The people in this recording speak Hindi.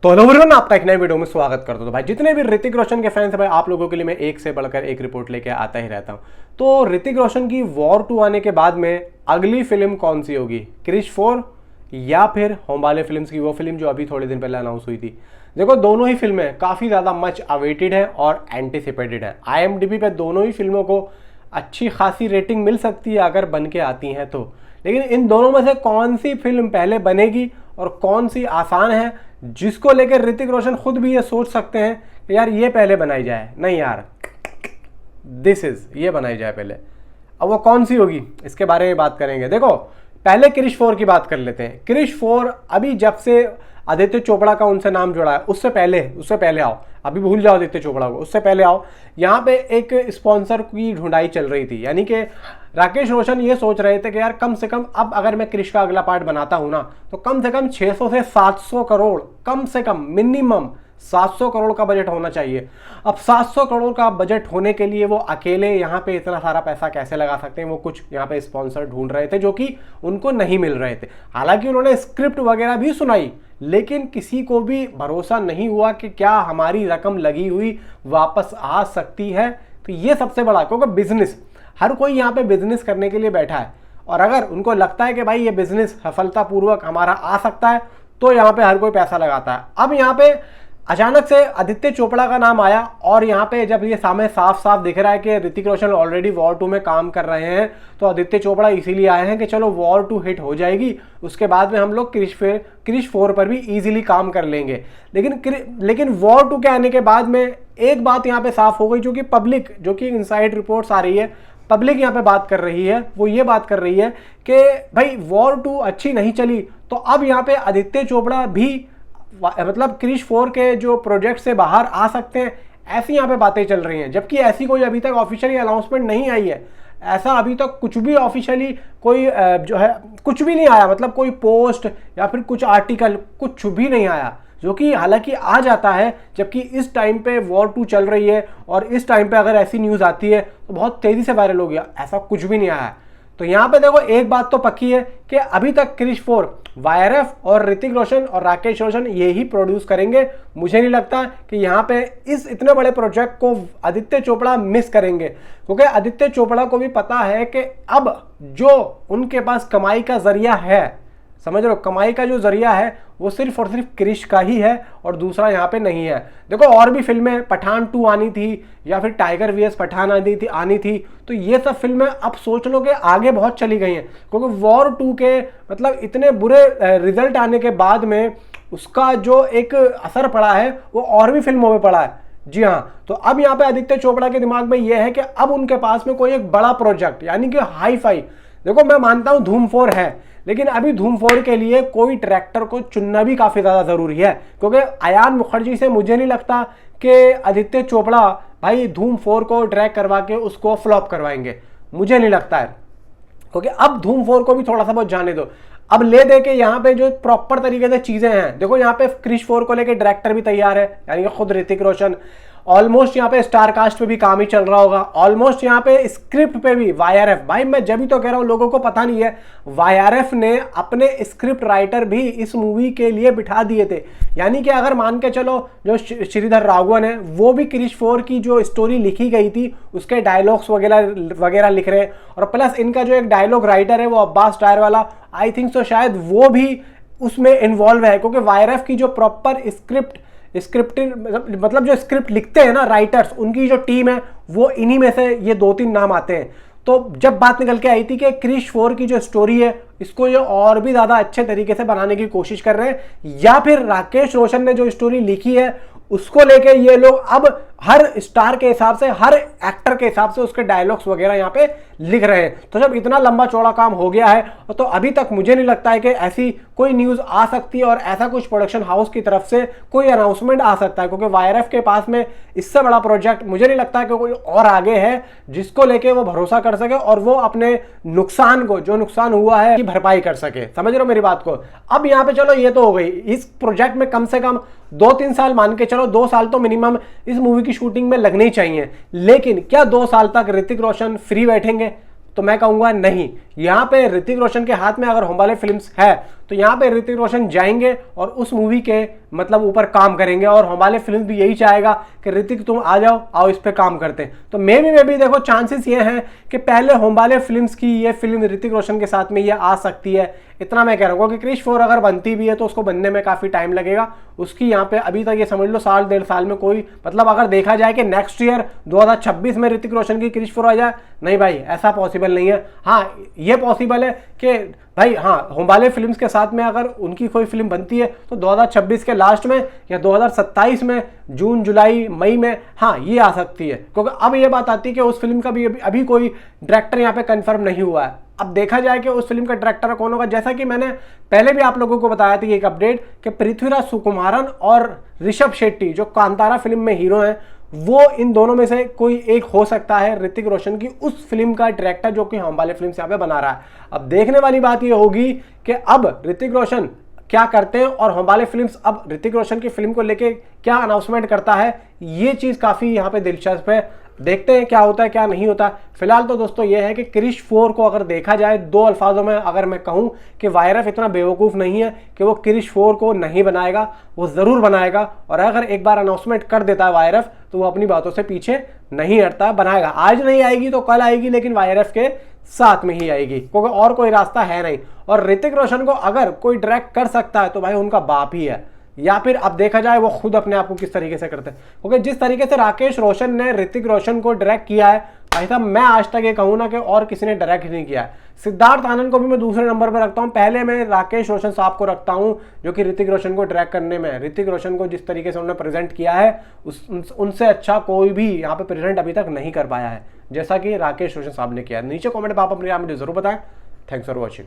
तो हेलो एवरीवन, आपका एक नए वीडियो में स्वागत करता हूं। तो भाई जितने भी ऋतिक रोशन के फैंस हैं भाई, आप लोगों के लिए मैं एक से बढ़कर एक रिपोर्ट लेके आता ही रहता हूं। तो ऋतिक रोशन की वॉर 2 आने के बाद में अगली फिल्म कौन सी होगी? क्रिश 4 या फिर होमबाले फिल्म्स की वो फिल्म जो अभी थोड़े दिन पहले अनाउंस हुई थी। देखो, दोनों ही फिल्में काफ़ी ज़्यादा मच अवेटेड है और एंटिसिपेटेड है। IMDb पे दोनों ही फिल्मों को अच्छी खासी रेटिंग मिल सकती है अगर बन के आती हैं तो। लेकिन इन दोनों में से कौन सी फिल्म पहले बनेगी और कौन सी आसान है, जिसको लेकर ऋतिक रोशन खुद भी ये सोच सकते हैं कि यार ये पहले बनाई जाए, नहीं यार ये बनाई जाए पहले। अब वो कौन सी होगी, इसके बारे में बात करेंगे। देखो, पहले क्रिश 4 की बात कर लेते हैं। क्रिश 4 अभी जब से आदित्य चोपड़ा का उनसे नाम जुड़ा है, उससे पहले आओ, अभी भूल जाओ आदित्य चोपड़ा को, उससे पहले आओ। यहाँ पे एक स्पॉन्सर की ढूंढाई चल रही थी, यानी कि राकेश रोशन ये सोच रहे थे कि यार कम से कम अब अगर मैं क्रिश का अगला पार्ट बनाता हूं ना, तो कम से कम 600 से 700 करोड़, कम से कम मिनिमम 700 करोड़ का बजट होना चाहिए। अब 700 करोड़ का बजट होने के लिए वो अकेले यहाँ पे इतना सारा पैसा कैसे लगा सकते हैं? वो कुछ यहाँ पे स्पॉन्सर ढूंढ रहे थे जो कि उनको नहीं मिल रहे थे। हालांकि उन्होंने स्क्रिप्ट वगैरह भी सुनाई, लेकिन किसी को भी भरोसा नहीं हुआ कि क्या हमारी रकम लगी हुई वापस आ सकती है। तो ये सबसे बड़ा, क्योंकि बिजनेस, हर कोई यहाँ पे बिजनेस करने के लिए बैठा है, और अगर उनको लगता है कि भाई ये बिजनेस सफलतापूर्वक हमारा आ सकता है तो यहाँ पे हर कोई पैसा लगाता है। अब यहाँ पे अचानक से आदित्य चोपड़ा का नाम आया, और यहाँ पे जब ये सामने साफ साफ दिख रहा है कि ऋतिक रोशन ऑलरेडी वॉर 2 में काम कर रहे हैं, तो आदित्य चोपड़ा इसीलिए आए हैं कि चलो वॉर 2 हिट हो जाएगी, उसके बाद में हम लोग क्रिश 4 पर भी इजीली काम कर लेंगे। लेकिन वॉर 2 के आने के बाद में एक बात यहाँ पे साफ हो गई, जो कि इनसाइड रिपोर्ट्स आ रही है, पब्लिक यहाँ पे बात कर रही है, वो ये बात कर रही है कि भाई वॉर 2 अच्छी नहीं चली, तो अब यहाँ पे आदित्य चोपड़ा भी मतलब क्रिश 4 के जो प्रोजेक्ट से बाहर आ सकते हैं, ऐसी यहाँ पे बातें चल रही हैं। जबकि ऐसी कोई अभी तक ऑफिशियली अनाउंसमेंट नहीं आई है। ऐसा अभी तक कुछ भी ऑफिशियली कोई जो है कुछ भी नहीं आया, मतलब कोई पोस्ट या फिर कुछ आर्टिकल कुछ भी नहीं आया, जो कि हालांकि आ जाता है जबकि इस टाइम पे वॉर 2 चल रही है, और इस टाइम पे अगर ऐसी न्यूज़ आती है तो बहुत तेज़ी से वायरल हो गया। ऐसा कुछ भी नहीं आया है। तो यहाँ पे देखो, एक बात तो पक्की है कि अभी तक क्रिश 4 YRF और ऋतिक रोशन और राकेश रोशन ये ही प्रोड्यूस करेंगे। मुझे नहीं लगता कि यहाँ पे इस इतने बड़े प्रोजेक्ट को आदित्य चोपड़ा मिस करेंगे, क्योंकि आदित्य चोपड़ा को भी पता है कि अब जो उनके पास कमाई का जरिया है, समझ रहे हो, कमाई का जो जरिया है वो सिर्फ और सिर्फ क्रिश का ही है, और दूसरा यहाँ पे नहीं है। देखो, और भी फिल्में, पठान 2 आनी थी या फिर टाइगर VS पठान आनी थी, तो ये सब फिल्में अब सोच लो कि आगे बहुत चली गई हैं, क्योंकि वॉर 2 के मतलब इतने बुरे रिजल्ट आने के बाद में उसका जो एक असर पड़ा है वो और भी फिल्मों में पड़ा है। जी हाँ, तो अब यहाँ पे आदित्य चोपड़ा के दिमाग में यह है कि अब उनके पास में कोई एक बड़ा प्रोजेक्ट, यानी कि हाई फाई, देखो मैं मानता हूँ धूम 4 है, लेकिन अभी धूम 4 के लिए कोई डायरेक्टर को चुनना भी काफी ज्यादा जरूरी है, क्योंकि अयान मुखर्जी से मुझे नहीं लगता कि आदित्य चोपड़ा भाई धूम 4 को डायरेक्ट करवा के उसको फ्लॉप करवाएंगे, मुझे नहीं लगता है। क्योंकि अब धूम 4 को भी थोड़ा सा बहुत जाने दो, अब ले दे के यहाँ पे जो प्रॉपर तरीके से चीजें हैं। देखो, यहाँ पे क्रिश 4 को लेके डायरेक्टर भी तैयार है, यानी कि खुद ऋतिक रोशन। ऑलमोस्ट यहाँ पे स्टार कास्ट पे भी काम ही चल रहा होगा। ऑलमोस्ट यहाँ पे स्क्रिप्ट पे भी YRF, भाई मैं जब भी तो कह रहा हूँ, लोगों को पता नहीं है, YRF ने अपने स्क्रिप्ट राइटर भी इस मूवी के लिए बिठा दिए थे। यानी कि अगर मान के चलो, जो श्रीधर राघवन है वो भी क्रिश 4 की जो स्टोरी लिखी गई थी उसके डायलॉग्स वगैरह लिख रहे हैं, और प्लस इनका जो एक डायलॉग राइटर है वो अब्बास टायर वाला, आई थिंक सो शायद वो भी उसमें इन्वॉल्व है, क्योंकि YRF की जो प्रॉपर मतलब जो स्क्रिप्ट लिखते हैं ना राइटर्स, उनकी जो टीम है वो इन्हीं में से ये 2-3 नाम आते हैं। तो जब बात निकल के आई थी कि क्रिश 4 की जो स्टोरी है इसको ये और भी ज्यादा अच्छे तरीके से बनाने की कोशिश कर रहे हैं, या फिर राकेश रोशन ने जो स्टोरी लिखी है उसको लेके ये लोग अब हर स्टार के हिसाब से, हर एक्टर के हिसाब से उसके डायलॉग्स वगैरह यहाँ पे लिख रहे हैं। तो जब इतना लंबा चौड़ा काम हो गया है, तो अभी तक मुझे नहीं लगता है कि ऐसी कोई न्यूज आ सकती है और ऐसा कुछ प्रोडक्शन हाउस की तरफ से कोई अनाउंसमेंट आ सकता है, क्योंकि YRF के पास में इससे बड़ा प्रोजेक्ट मुझे नहीं लगता है कि कोई और आगे है जिसको लेके वो भरोसा कर सके और वो अपने नुकसान को, जो नुकसान हुआ है, की भरपाई कर सके। समझ रहे हो मेरी बात को? अब यहाँ पे चलो ये तो हो गई, इस प्रोजेक्ट में कम से कम 2-3 साल, मान के चलो 2 साल तो मिनिमम इस मूवी की शूटिंग में लगने ही चाहिए। लेकिन क्या 2 साल तक ऋतिक रोशन फ्री बैठेंगे? तो मैं कहूंगा नहीं। यहां पे ऋतिक रोशन के हाथ में अगर होमबाले फिल्म्स है तो यहाँ पे ऋतिक रोशन जाएंगे और उस मूवी के मतलब ऊपर काम करेंगे, और हमारे फिल्म भी यही चाहेगा कि ऋतिक तुम आ जाओ, आओ इस पे काम करते हैं। तो मे भी देखो चांसेस ये हैं कि पहले होमबाले फिल्म्स की ये फिल्म ऋतिक रोशन के साथ में ये आ सकती है, इतना मैं कह रहा हूँ। क्योंकि क्रिश 4 अगर बनती भी है तो उसको बनने में काफी टाइम लगेगा। उसकी यहाँ पे अभी तक ये समझ लो साल 1.5 साल में कोई मतलब अगर देखा जाए कि नेक्स्ट ईयर 2026 में ऋतिक रोशन की क्रिश 4 आ जाए, नहीं भाई ऐसा पॉसिबल नहीं है। हाँ ये पॉसिबल है कि भाई हाँ होमबाले फिल्म्स के साथ में अगर उनकी कोई फिल्म बनती है तो 2026 के लास्ट में या 2027 में जून जुलाई मई में हाँ ये आ सकती है। क्योंकि अब ये बात आती है कि उस फिल्म का भी अभी कोई डायरेक्टर यहाँ पे कंफर्म नहीं हुआ है। अब देखा जाए कि उस फिल्म का डायरेक्टर कौन होगा। जैसा कि मैंने पहले भी आप लोगों को बताया था एक अपडेट कि पृथ्वीराज सुकुमारन और ऋषभ शेट्टी जो कांतारा फिल्म में हीरो हैं, वो इन दोनों में से कोई एक हो सकता है ऋतिक रोशन की उस फिल्म का डायरेक्टर जो कि होमबाले फिल्म यहाँ पे बना रहा है। अब देखने वाली बात ये होगी कि अब ऋतिक रोशन क्या करते हैं और होमबाले फिल्म्स अब ऋतिक रोशन की फिल्म को लेके क्या अनाउंसमेंट करता है। ये चीज काफी यहाँ पे दिलचस्प है, देखते हैं क्या होता है क्या नहीं होता। फिलहाल तो दोस्तों ये है कि क्रिश 4 को अगर देखा जाए दो अल्फाजों में अगर मैं कहूं कि YRF इतना बेवकूफ नहीं है कि वो क्रिश 4 को नहीं बनाएगा, वो जरूर बनाएगा। और अगर एक बार अनाउंसमेंट कर देता है YRF तो वो अपनी बातों से पीछे नहीं हटता, बनाएगा। आज नहीं आएगी तो कल आएगी, लेकिन YRF के साथ में ही आएगी, क्योंकि और कोई रास्ता है नहीं। और ऋतिक रोशन को अगर कोई डायरेक्ट कर सकता है तो भाई उनका बाप ही है, या फिर अब देखा जाए वो खुद अपने आप को किस तरीके से करते हैं। क्योंकि जिस तरीके से राकेश रोशन ने ऋतिक रोशन को डायरेक्ट किया है भाई साहब, मैं आज तक ये कहूँ ना कि और किसी ने डायरेक्ट नहीं किया है। सिद्धार्थ आनंद को भी मैं दूसरे नंबर पर रखता हूँ, पहले मैं राकेश रोशन साहब को रखता हूँ जो कि ऋतिक रोशन को डायरेक्ट करने में, ऋतिक रोशन को जिस तरीके से उन्होंने प्रेजेंट किया है उनसे अच्छा कोई भी यहाँ पे प्रेजेंट अभी तक नहीं कर पाया है जैसा कि राकेश रोशन साहब ने किया। नीचे कॉमेंट में आप अपनी राय मुझे जरूर बताएं। Thanks for watching.